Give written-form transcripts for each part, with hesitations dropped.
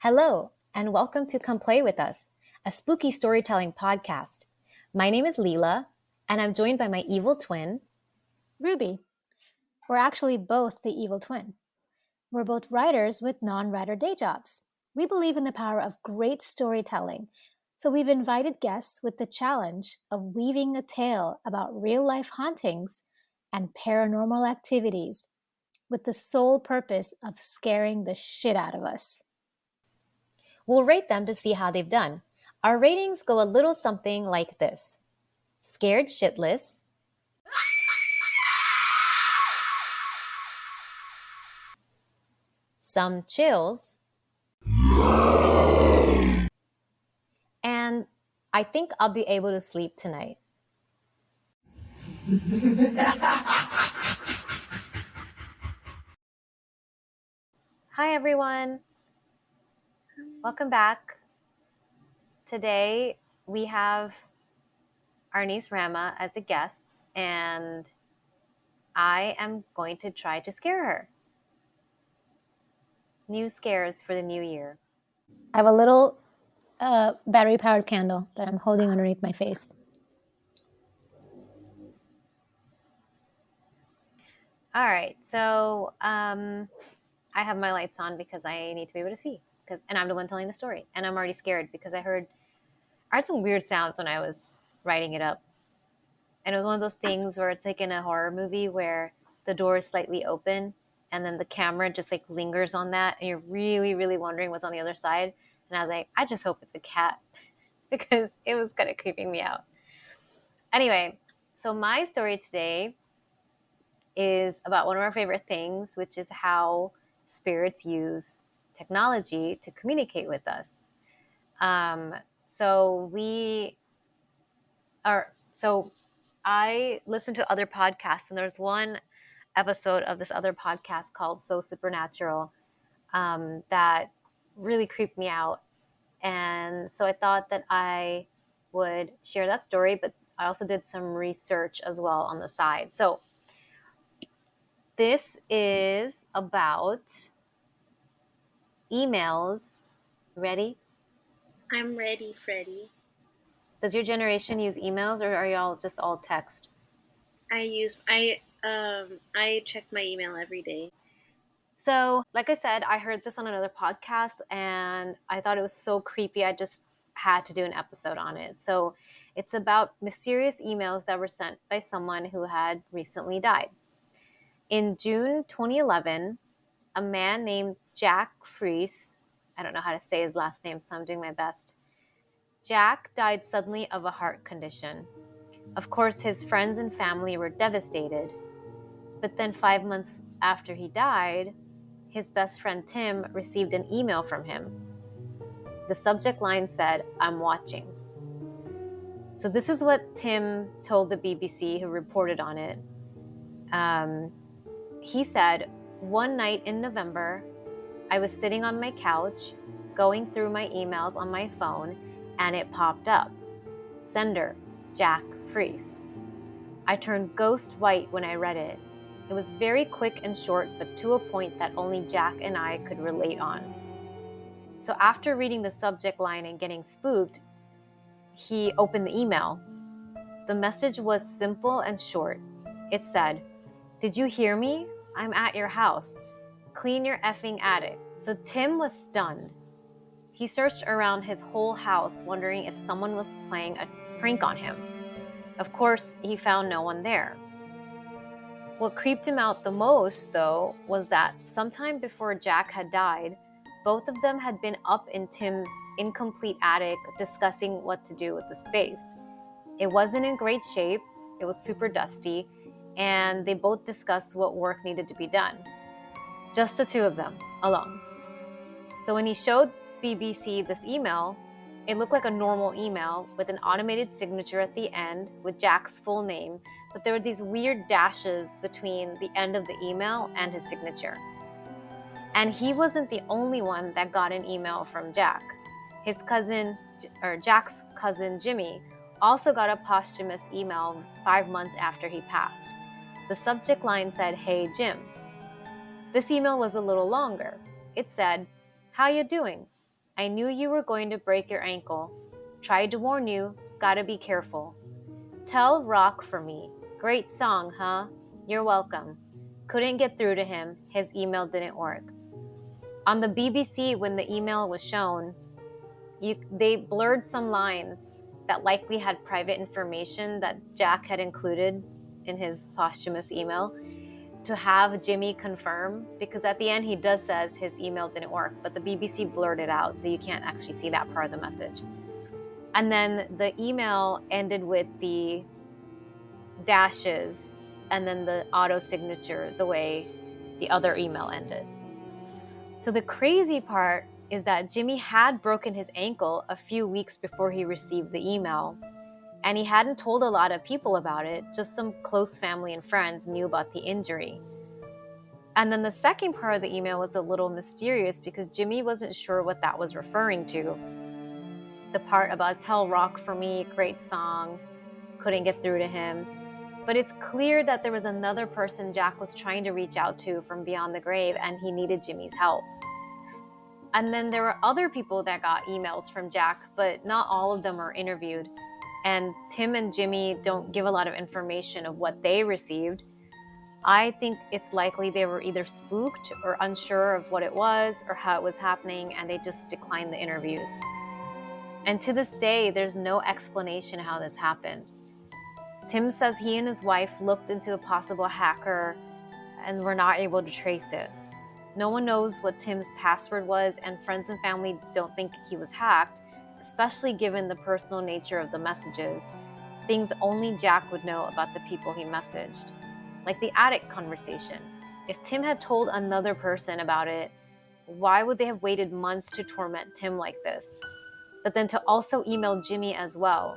Hello, and welcome to Come Play With Us, a spooky storytelling podcast. My name is Leela, and I'm joined by my evil twin, Ruby. We're actually both the evil twin. We're both writers with non-writer day jobs. We believe in the power of great storytelling, so we've invited guests with the challenge of weaving a tale about real-life hauntings and paranormal activities with the sole purpose of scaring the shit out of us. We'll rate them to see how they've done. Our ratings go a little something like this: scared shitless, some chills, and I think I'll be able to sleep tonight. Hi, everyone. Welcome back. Today, we have our niece Rama as a guest, and I am going to try to scare her. New scares for the new year. I have a little battery-powered candle that I'm holding underneath my face. All right, so I have my lights on because I need to be able to see, and I'm the one telling the story, and I'm already scared because I heard some weird sounds when I was writing it up, and it was one of those things where it's like in a horror movie where the door is slightly open, and then the camera just like lingers on that, and you're really, really wondering what's on the other side. And I was like, I just hope it's a cat because it was kind of creeping me out. Anyway, so my story today is about one of our favorite things, which is how spirits use technology to communicate with us. So I listen to other podcasts, and there's one episode of this other podcast called So Supernatural that really creeped me out. And so I thought that I would share that story, but I also did some research as well on the side. So this is about emails. Ready? I'm ready, Freddie. Does your generation use emails, or are y'all just all text? I check my email every day. So, like I said, I heard this on another podcast and I thought it was so creepy. I just had to do an episode on it. So, it's about mysterious emails that were sent by someone who had recently died. In June 2011, a man named Jack Froese, I don't know how to say his last name, so I'm doing my best. Jack died suddenly of a heart condition. Of course, his friends and family were devastated. But then 5 months after he died, his best friend Tim received an email from him. The subject line said, "I'm watching." So this is what Tim told the BBC, who reported on it. He said, "One night in November, I was sitting on my couch, going through my emails on my phone, and it popped up. Sender, Jack Froese. I turned ghost white when I read it. It was very quick and short, but to a point that only Jack and I could relate on." So after reading the subject line and getting spooked, he opened the email. The message was simple and short. It said, "Did you hear me? I'm at your house. Clean your effing attic." So Tim was stunned. He searched around his whole house, wondering if someone was playing a prank on him. Of course, he found no one there. What creeped him out the most, though, was that sometime before Jack had died, both of them had been up in Tim's incomplete attic discussing what to do with the space. It wasn't in great shape, it was super dusty, and they both discussed what work needed to be done. Just the two of them, alone. So when he showed BBC this email, it looked like a normal email with an automated signature at the end with Jack's full name, but there were these weird dashes between the end of the email and his signature. And he wasn't the only one that got an email from Jack. Jack's cousin Jimmy also got a posthumous email 5 months after he passed. The subject line said, "Hey Jim." This email was a little longer. It said, "How you doing? I knew you were going to break your ankle. Tried to warn you, gotta be careful. Tell Rock for me. Great song, huh? You're welcome. Couldn't get through to him. His email didn't work. On the BBC, when the email was shown, they blurred some lines that likely had private information that Jack had included in his posthumous email to have Jimmy confirm, because at the end he does says his email didn't work, but the BBC blurred it out, so you can't actually see that part of the message. And then the email ended with the dashes and then the auto signature the way the other email ended. So the crazy part is that Jimmy had broken his ankle a few weeks before he received the email, and he hadn't told a lot of people about it. Just some close family and friends knew about the injury. And then the second part of the email was a little mysterious because Jimmy wasn't sure what that was referring to. The part about tell Rock for me, great song, couldn't get through to him. But it's clear that there was another person Jack was trying to reach out to from beyond the grave, and he needed Jimmy's help. And then there were other people that got emails from Jack, but not all of them were interviewed. And Tim and Jimmy don't give a lot of information of what they received. I think it's likely they were either spooked or unsure of what it was or how it was happening, and they just declined the interviews. And to this day, there's no explanation how this happened. Tim says he and his wife looked into a possible hacker and were not able to trace it. No one knows what Tim's password was, and friends and family don't think he was hacked, especially given the personal nature of the messages, things only Jack would know about the people he messaged. Like the attic conversation. If Tim had told another person about it, why would they have waited months to torment Tim like this? But then to also email Jimmy as well.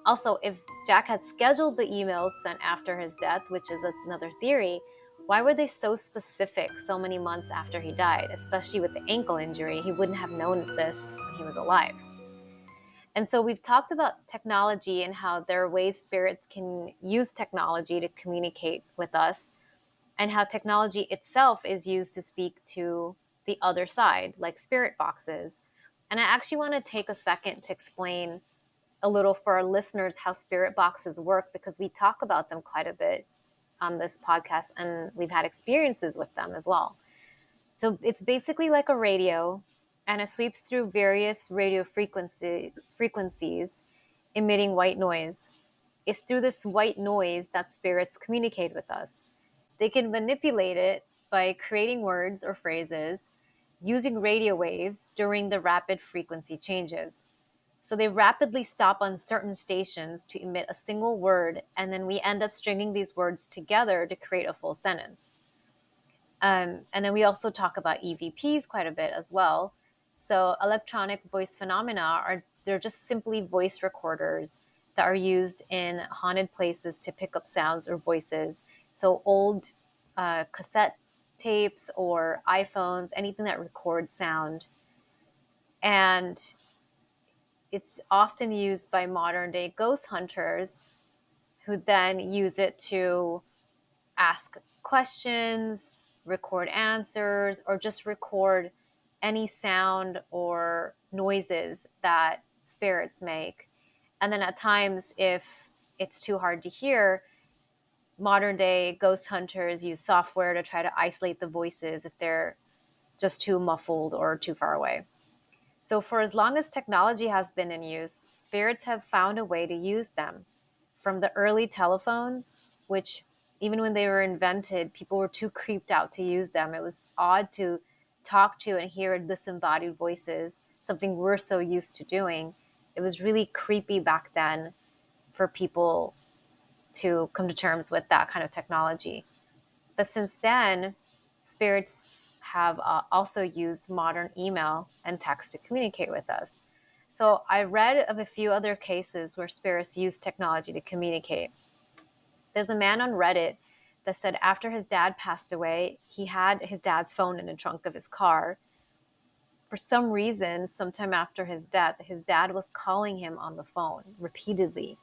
Also, if Jack had scheduled the emails sent after his death, which is another theory, why were they so specific so many months after he died, especially with the ankle injury? He wouldn't have known this when he was alive. And so we've talked about technology and how there are ways spirits can use technology to communicate with us, and how technology itself is used to speak to the other side, like spirit boxes. And I actually want to take a second to explain a little for our listeners how spirit boxes work, because we talk about them quite a bit on this podcast, and we've had experiences with them as well. So it's basically like a radio, and it sweeps through various radio frequencies, emitting white noise. It's through this white noise that spirits communicate with us. They can manipulate it by creating words or phrases using radio waves during the rapid frequency changes. So they rapidly stop on certain stations to emit a single word, and then we end up stringing these words together to create a full sentence. And then we also talk about EVPs quite a bit as well. So electronic voice phenomena they're just simply voice recorders that are used in haunted places to pick up sounds or voices. So old cassette tapes or iPhones, anything that records sound. And it's often used by modern day ghost hunters who then use it to ask questions, record answers, or just record any sound or noises that spirits make. And then at times, if it's too hard to hear, modern day ghost hunters use software to try to isolate the voices if they're just too muffled or too far away. So for as long as technology has been in use, spirits have found a way to use them. From the early telephones, which even when they were invented, people were too creeped out to use them. It was odd to talk to and hear disembodied voices, something we're so used to doing. It was really creepy back then for people to come to terms with that kind of technology. But since then, spirits have also used modern email and text to communicate with us. So I read of a few other cases where spirits use technology to communicate. There's a man on Reddit that said after his dad passed away, he had his dad's phone in the trunk of his car. For some reason, sometime after his death, his dad was calling him on the phone repeatedly.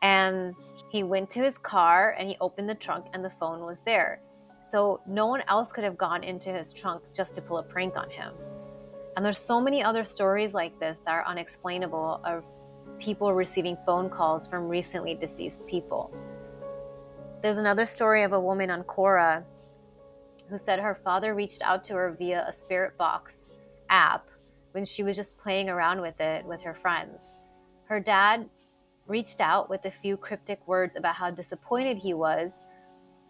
And he went to his car and he opened the trunk and the phone was there. So no one else could have gone into his trunk just to pull a prank on him. And there's so many other stories like this that are unexplainable of people receiving phone calls from recently deceased people. There's another story of a woman on Quora who said her father reached out to her via a spirit box app when she was just playing around with it with her friends. Her dad reached out with a few cryptic words about how disappointed he was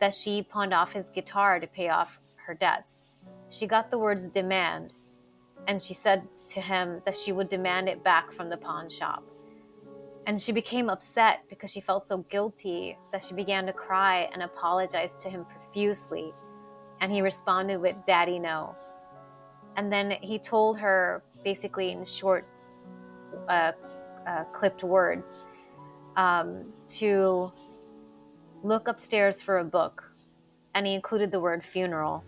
that she pawned off his guitar to pay off her debts. She got the words demand, and she said to him that she would demand it back from the pawn shop. And she became upset because she felt so guilty that she began to cry and apologized to him profusely. And he responded with, "Daddy, no." And then he told her, basically in short, clipped words, to look upstairs for a book. And he included the word funeral.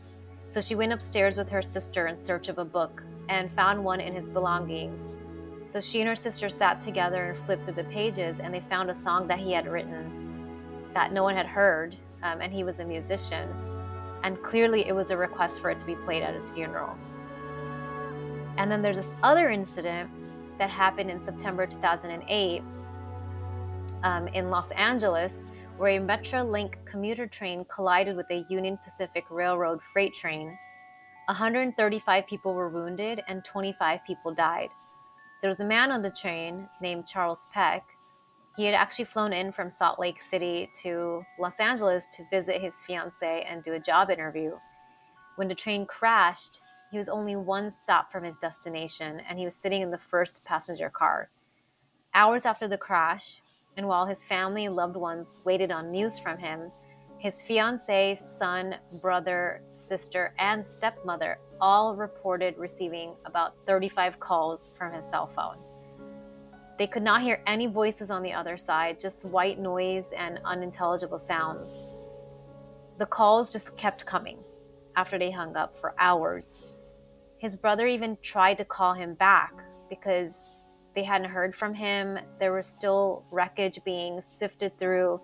So she went upstairs with her sister in search of a book and found one in his belongings. So she and her sister sat together and flipped through the pages, and they found a song that he had written that no one had heard, and he was a musician. And clearly it was a request for it to be played at his funeral. And then there's this other incident that happened in September 2008 in Los Angeles, where a Metrolink commuter train collided with a Union Pacific Railroad freight train. 135 people were wounded and 25 people died. There was a man on the train named Charles Peck. He had actually flown in from Salt Lake City to Los Angeles to visit his fiancée and do a job interview. When the train crashed, he was only one stop from his destination, and he was sitting in the first passenger car. Hours after the crash, and while his family and loved ones waited on news from him, his fiancée, son, brother, sister, and stepmother all reported receiving about 35 calls from his cell phone. They could not hear any voices on the other side, just white noise and unintelligible sounds. The calls just kept coming after they hung up for hours. His brother even tried to call him back because they hadn't heard from him. There was still wreckage being sifted through.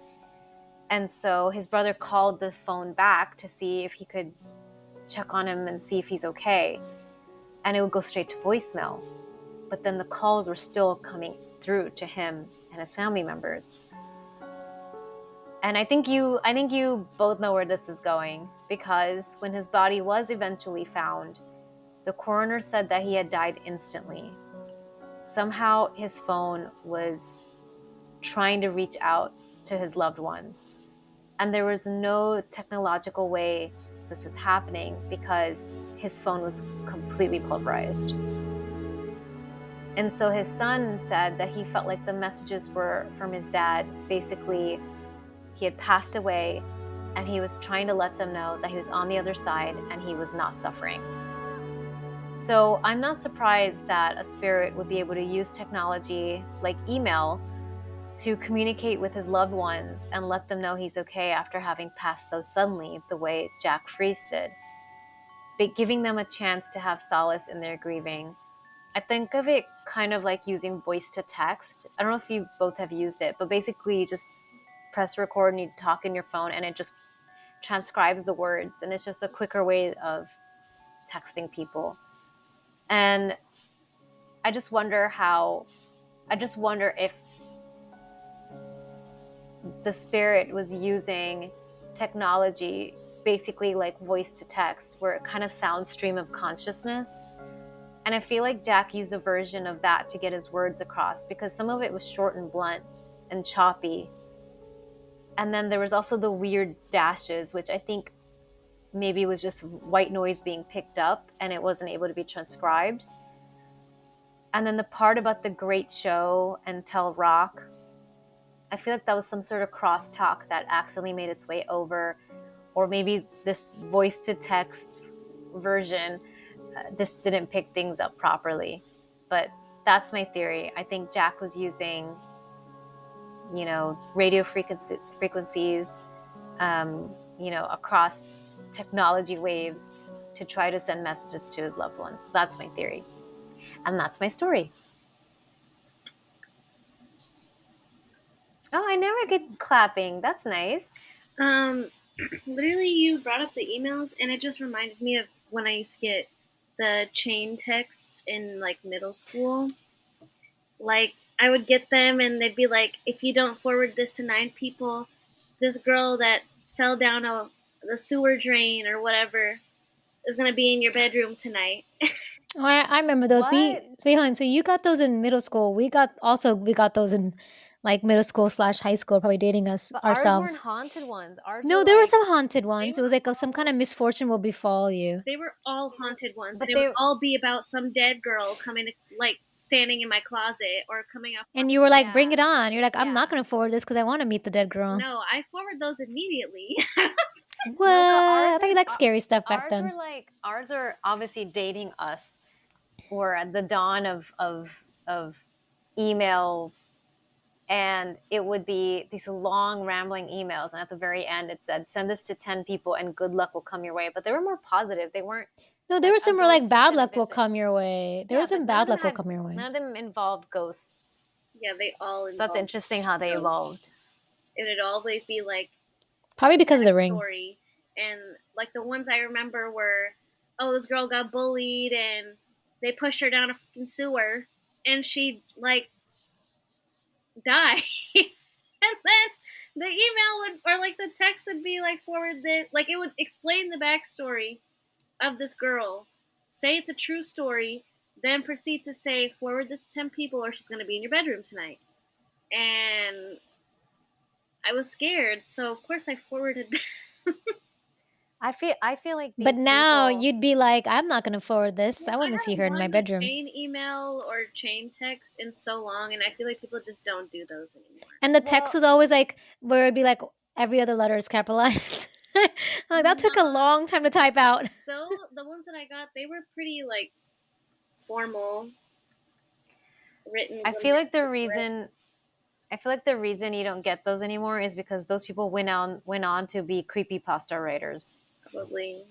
And so his brother called the phone back to see if he could check on him and see if he's okay. And it would go straight to voicemail. But then the calls were still coming through to him and his family members. And I think you both know where this is going, because when his body was eventually found, the coroner said that he had died instantly. Somehow his phone was trying to reach out to his loved ones. And there was no technological way this was happening because his phone was completely pulverized. And so his son said that he felt like the messages were from his dad. Basically, he had passed away and he was trying to let them know that he was on the other side and he was not suffering. So I'm not surprised that a spirit would be able to use technology like email to communicate with his loved ones and let them know he's okay after having passed so suddenly the way Jack Froese did, but giving them a chance to have solace in their grieving. I think of it kind of like using voice to text. I don't know if you both have used it, but basically you just press record and you talk in your phone and it just transcribes the words, and it's just a quicker way of texting people. And I just wonder if the spirit was using technology, basically like voice to text, where it kind of sounds stream of consciousness. And I feel like Jack used a version of that to get his words across, because some of it was short and blunt and choppy. And then there was also the weird dashes, which I think maybe was just white noise being picked up and it wasn't able to be transcribed. And then the part about the great show and tell rock, I feel like that was some sort of crosstalk that accidentally made its way over, or maybe this voice to text version, this didn't pick things up properly. But that's my theory. I think Jack was using, radio frequencies, across technology waves to try to send messages to his loved ones. That's my theory. And that's my story. Oh, I never get clapping. That's nice. Literally, you brought up the emails, and it just reminded me of when I used to get the chain texts in like middle school. Like I would get them and they'd be like, if you don't forward this to 9 people, this girl that fell down the sewer drain or whatever is gonna be in your bedroom tonight. Oh, I remember those. What? So you got those in middle school. We got those in like middle school / high school, probably dating us But ours weren't ourselves. haunted ones. Ours No, were there were like, some haunted ones. It were was like some kind of misfortune will befall you. They were all haunted ones, but and it would all be about some dead girl coming, like standing in my closet or coming up. And you were like, Yeah. bring it on. You're like, I'm Yeah. not going to forward this because I want to meet the dead girl. No, I forward those immediately. What? I thought you liked scary stuff back ours then. were like, ours were obviously dating us, or at the dawn of email, and it would be these long rambling emails, and at the very end it said, send this to 10 people and good luck will come your way. But they were more positive. They weren't. No, there like, was some a were like ghost bad is gonna luck will visit. come your way. There Yeah, was some but bad luck will had- come your way. None of them involved ghosts. Yeah, they all. So that's interesting how they evolved. It would always be like Probably because of the ring. story, and like the ones I remember were, oh, this girl got bullied and they pushed her down a fucking sewer, and she like died, and then the email would, or like the text would be like forwarded, like it would explain the backstory of this girl, say it's a true story, then proceed to say forward this to 10 people or she's going to be in your bedroom tonight. And I was scared, so of course I forwarded. I feel like these But now people, you'd be like, I'm not going to forward this. I want to see her in my bedroom. Chain email or chain text in so long, and I feel like people just don't do those anymore. And the text was always like, where it'd be like, every other letter is capitalized. Like, that took a long time to type out. So the ones that I got, they were pretty like formal, written. I feel like the reason you don't get those anymore is because those people went on to be creepypasta writers. Probably.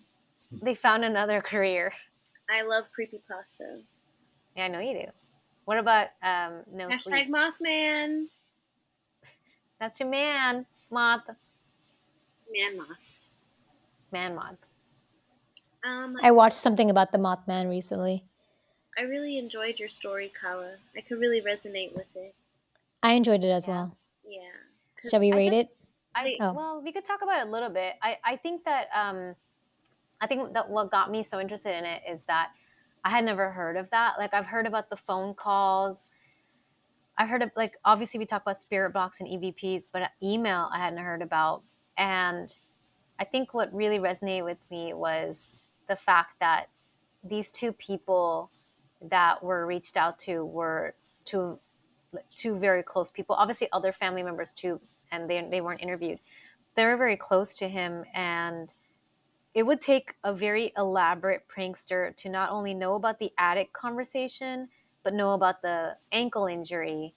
They found another career. I love creepypasta. Yeah, I know you do. What about no Hashtag sleep? Mothman. That's your man, moth. Man moth. Man moth. I watched something about the Mothman recently. I really enjoyed your story, Kala. I could really resonate with it. I enjoyed it as well. Yeah. Shall we rate it? Well, we could talk about it a little bit. I think that what got me so interested in it is that I had never heard of that. Like, I've heard about the phone calls. I heard of, like, obviously we talk about spirit box and EVPs, but email I hadn't heard about. And I think what really resonated with me was the fact that these two people that were reached out to were two very close people, obviously other family members too, and they weren't interviewed. They were very close to him, and it would take a very elaborate prankster to not only know about the attic conversation, but know about the ankle injury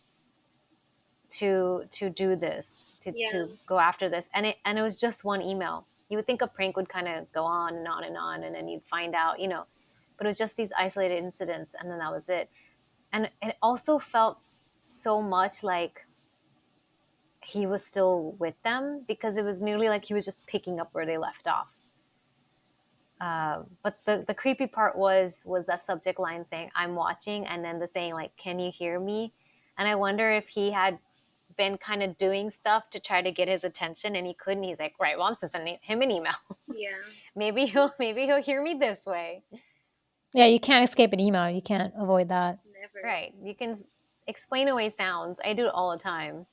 to do this, to go after this. And it was just one email. You would think a prank would kind of go on and on and on, and then you'd find out, but it was just these isolated incidents, and then that was it. And it also felt so much like he was still with them, because it was nearly like he was just picking up where they left off. But the creepy part was that subject line saying, I'm watching, and then the saying, like, can you hear me? And I wonder if he had been kind of doing stuff to try to get his attention, and he couldn't. He's like, right, well, I'm just sending him an email. Yeah. maybe he'll hear me this way. Yeah, you can't escape an email. You can't avoid that. Never. Right. You can explain away sounds. I do it all the time.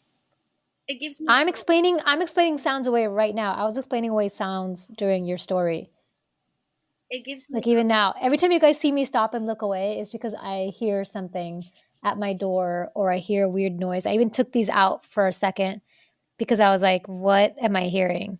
It gives me. I'm explaining sounds away right now. I was explaining away sounds during your story. It gives me. Like, even now, every time you guys see me stop and look away, it's because I hear something at my door or I hear a weird noise. I even took these out for a second because I was like, what am I hearing?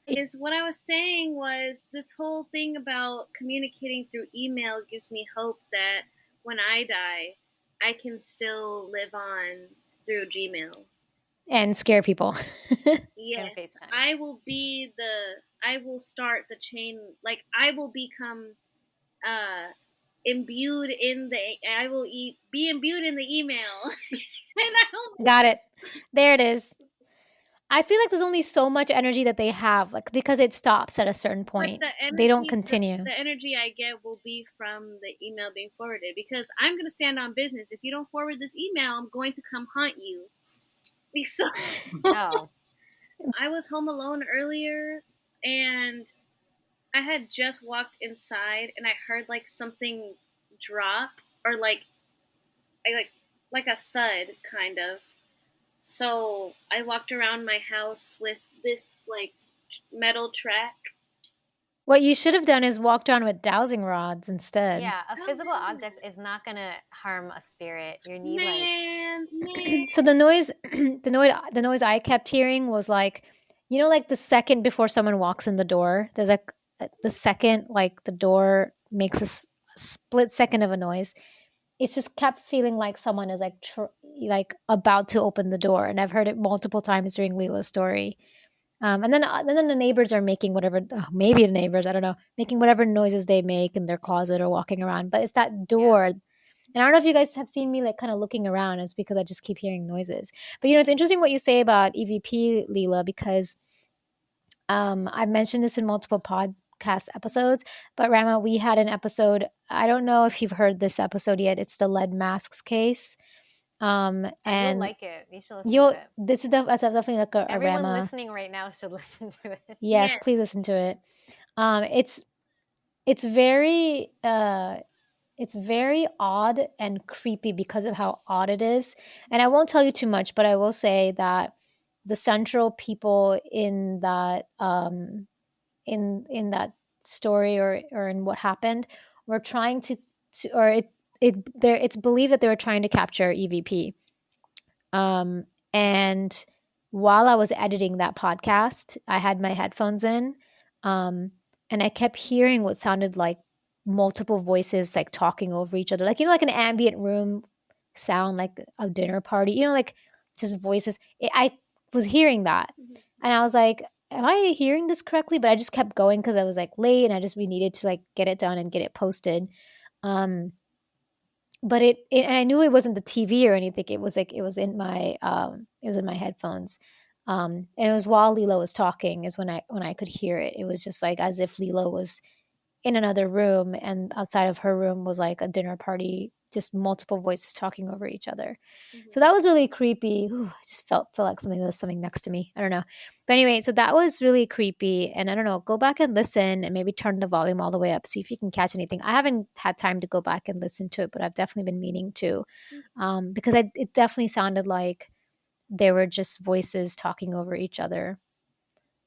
Is what I was saying was this whole thing about communicating through email gives me hope that when I die, I can still live on through Gmail. And scare people. Yes, I will start the chain. Like, I will become imbued in be imbued in the email. And Got it. There it is. I feel like there's only so much energy that they have, like, because it stops at a certain point. They don't continue. The energy I get will be from the email being forwarded, because I'm going to stand on business. If you don't forward this email, I'm going to come haunt you. So, Oh. I was home alone earlier, and I had just walked inside, and I heard like something drop, or like a thud, kind of. So I walked around my house with this like metal track. What you should have done is walked around with dowsing rods instead. Yeah, a physical object is not gonna harm a spirit. You need Man. So the noise I kept hearing was like, you know, like the second before someone walks in the door, there's like the second like the door makes a split second of a noise. It just kept feeling like someone is like about to open the door, and I've heard it multiple times during Leela's story. And then the neighbors are making whatever, maybe the neighbors, I don't know, making whatever noises they make in their closet or walking around. But it's that door. And I don't know if you guys have seen me like kind of looking around. It's because I just keep hearing noises. But, you know, it's interesting what you say about EVP, Leela, because I've mentioned this in multiple podcast episodes. But Rama, we had an episode. I don't know if you've heard this episode yet. It's the lead masks case. and And like it. You should listen to it. this is definitely like a Everyone Rama. listening right now should listen to it. Yes, please listen to it. It's very odd and creepy because of how odd it is. And I won't tell you too much, but I will say that the central people in that in that story or in what happened were trying to or it's believed that they were trying to capture EVP. And while I was editing that podcast, I had my headphones in, and I kept hearing what sounded like multiple voices like talking over each other, like, you know, like an ambient room sound, like a dinner party, you know, like just voices. I was hearing that, and I was like, am I hearing this correctly? But I just kept going because I was like late, and we needed to like get it done and get it posted. But and I knew it wasn't the TV or anything. It was in my headphones. And it was while Leela was talking is when I could hear it. It was just like as if Leela was in another room, and outside of her room was like a dinner party, just multiple voices talking over each other. So that was really creepy. Ooh, I just felt like there was something next to me. I don't know. But anyway, so that was really creepy. And I don't know, go back and listen and maybe turn the volume all the way up, see if you can catch anything. I haven't had time to go back and listen to it, but I've definitely been meaning to, because it definitely sounded like they were just voices talking over each other.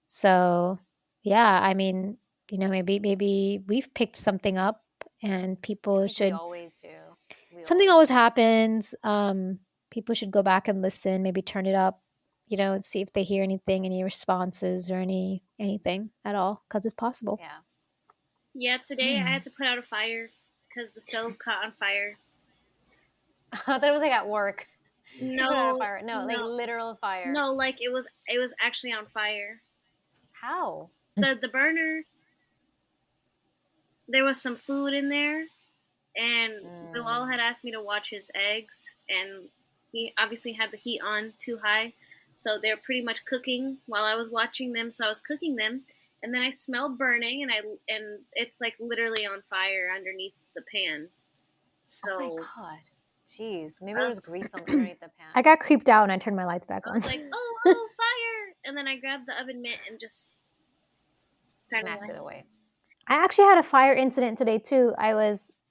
So yeah, I mean, you know, maybe we've picked something up, and people should. We always do. Something always happens. People should go back and listen. Maybe turn it up, you know, and see if they hear anything, any responses, or anything at all, because it's possible. Yeah. Yeah. Today I had to put out a fire because the stove caught on fire. I thought it was like at work. No, fire. No, like literal fire. No, like it was actually on fire. How? The burner. There was some food in there, and Bilal had asked me to watch his eggs, and he obviously had the heat on too high, so they're pretty much cooking while I was watching them. So I was cooking them, and then I smelled burning, and it's like literally on fire underneath the pan. So, oh my god. Jeez, maybe there was grease underneath the pan. I got creeped out and I turned my lights back on. I was like, oh, fire! And then I grabbed the oven mitt and just smacked it away. I actually had a fire incident today too. I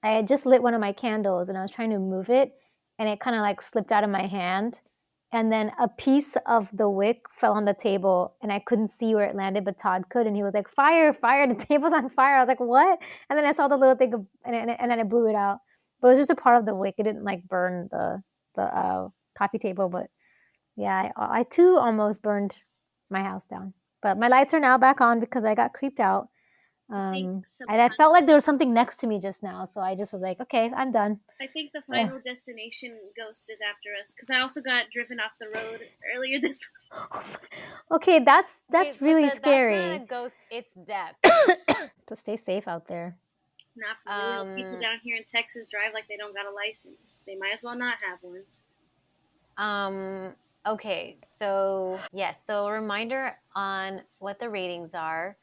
had just lit one of my candles and I was trying to move it, and it kind of like slipped out of my hand, and then a piece of the wick fell on the table, and I couldn't see where it landed, but Todd could, and he was like, fire, the table's on fire. I was like, what? And then I saw the little thing and then I blew it out. But it was just a part of the wick. It didn't like burn the coffee table. But yeah, I too almost burned my house down. But my lights are now back on because I got creeped out. And I felt like there was something next to me just now. So I just was like, okay, I'm done. I think the final destination ghost is after us, because I also got driven off the road earlier this week. Okay, that's really scary. That's not a ghost, it's death. So stay safe out there. Not for real. People down here in Texas drive like they don't got a license. They might as well not have one. Okay, so yes, so a reminder on what the ratings are.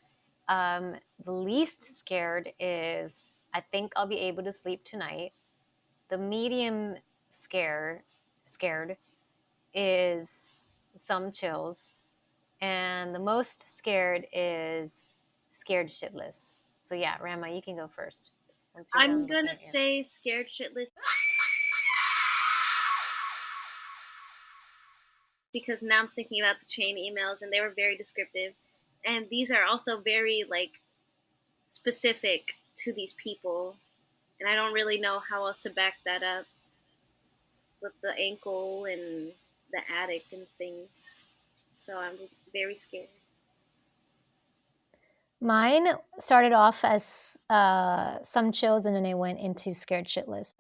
The least scared is I think I'll be able to sleep tonight. The medium scared is some chills. And the most scared is scared shitless. So yeah, Rama, you can go first. Once you're I'm done gonna looking at say scared shitless because now I'm thinking about the chain emails and they were very descriptive, and these are also very like specific to these people, and I don't really know how else to back that up with the ankle and the attic and things. So I'm very scared. Mine started off as some chills, and then they went into scared shitless.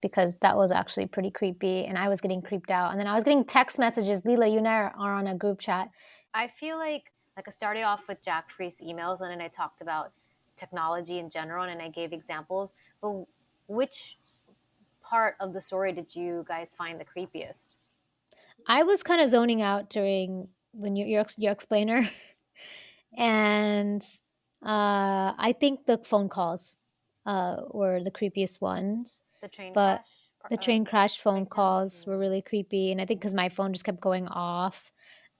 Because that was actually pretty creepy, and I was getting creeped out. And then I was getting text messages. Leela, you and I are on a group chat. I feel like I started off with Jack Froese emails, and then I talked about technology in general, and I gave examples. But which part of the story did you guys find the creepiest? I was kind of zoning out during when your explainer, and I think the phone calls were the creepiest ones. The train But crash? the train crash phone breakdown? calls were really creepy, and I think because my phone just kept going off.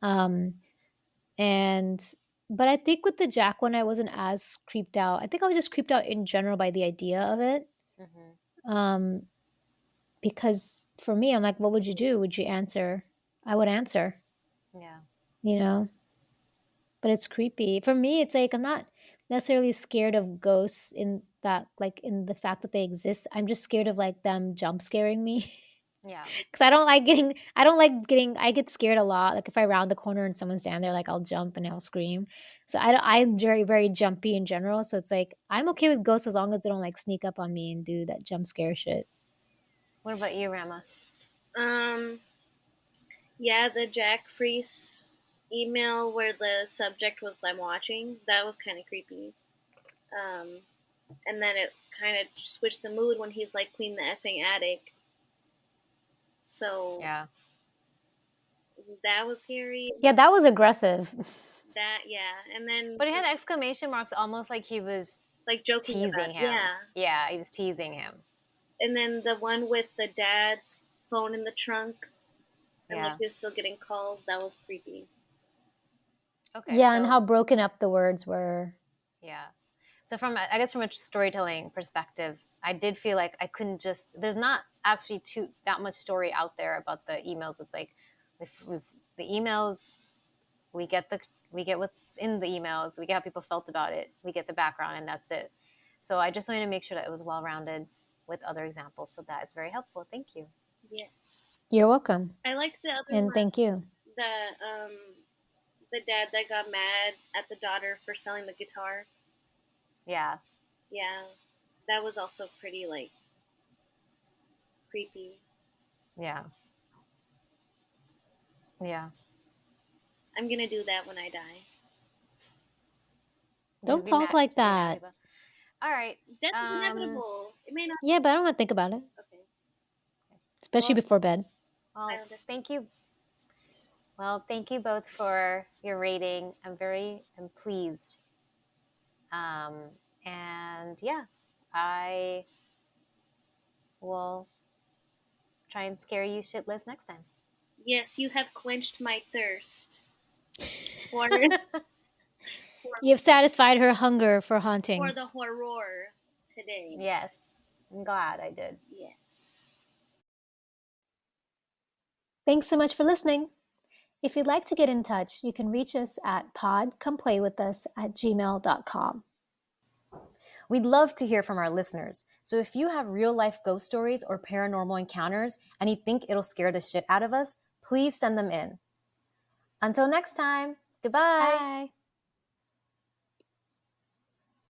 But I think with the Jack one, I wasn't as creeped out. I think I was just creeped out in general by the idea of it. Because for me, I'm like, what would you do? Would you answer? I would answer. Yeah. You know? But it's creepy. For me, it's like I'm not necessarily scared of ghosts in that, like in the fact that they exist. I'm just scared of like them jump scaring me. Yeah. Because I get scared a lot. Like if I round the corner and someone's down there, like I'll jump and I'll scream. So I'm very, very jumpy in general. So it's like, I'm okay with ghosts as long as they don't like sneak up on me and do that jump scare shit. What about you, Rama? Yeah, the Jack Froese email where the subject was I'm watching, that was kind of creepy. And then it kind of switched the mood when he's like clean the effing attic. So Yeah. that was scary. Yeah, that was aggressive. And then But it had exclamation marks, almost like he was like joking teasing about it. him. Yeah, he was teasing him. And then the one with the dad's phone in the trunk, and like he was still getting calls, that was creepy. Okay. Yeah, and how broken up the words were. Yeah. So from a storytelling perspective, I did feel like I couldn't just. There's not actually that much story out there about the emails. It's like the emails, we get what's in the emails, we get how people felt about it, we get the background, and that's it. So I just wanted to make sure that it was well rounded with other examples. So that is very helpful. Thank you. Yes. You're welcome. I liked the other and one. Thank you. The dad that got mad at the daughter for selling the guitar. Yeah. Yeah. That was also pretty like creepy. Yeah. Yeah. I'm gonna do that when I die. Don't talk like that. All right. Death is inevitable. It may not. Yeah, but I don't want to think about it. Okay. Especially before bed. Well, thank you. Well, thank you both for your rating. I'm pleased. And yeah, I will try and scare you shitless next time. Yes, you have quenched my thirst. You've satisfied her hunger for hauntings. For the horror today. Yes. I'm glad I did. Yes. Thanks so much for listening. If you'd like to get in touch, you can reach us at podcomeplayWithUs@gmail.com. We'd love to hear from our listeners. So if you have real-life ghost stories or paranormal encounters and you think it'll scare the shit out of us, please send them in. Until next time, goodbye. Bye.